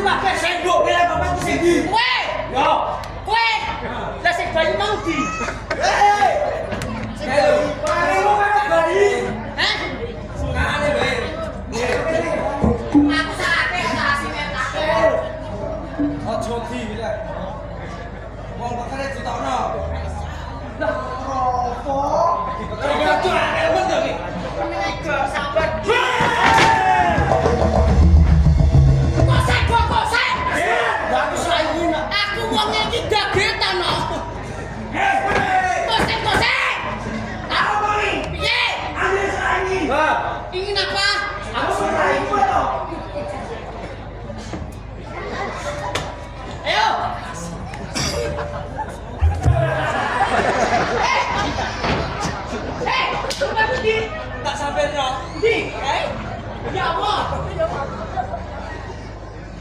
pakai sendok ya bapak ku sing ndi? Kowe. Yo. Kowe. Lah sing bayi mau ndi? Hei. Sing bayi. Mari lu karo bayi. Hah? Sungane bae. Aku sakake tak asine tak. Ojo di lek. Wong bakare ditokno. Lah opo? Enggak tuh, elmen to iki. Sabar.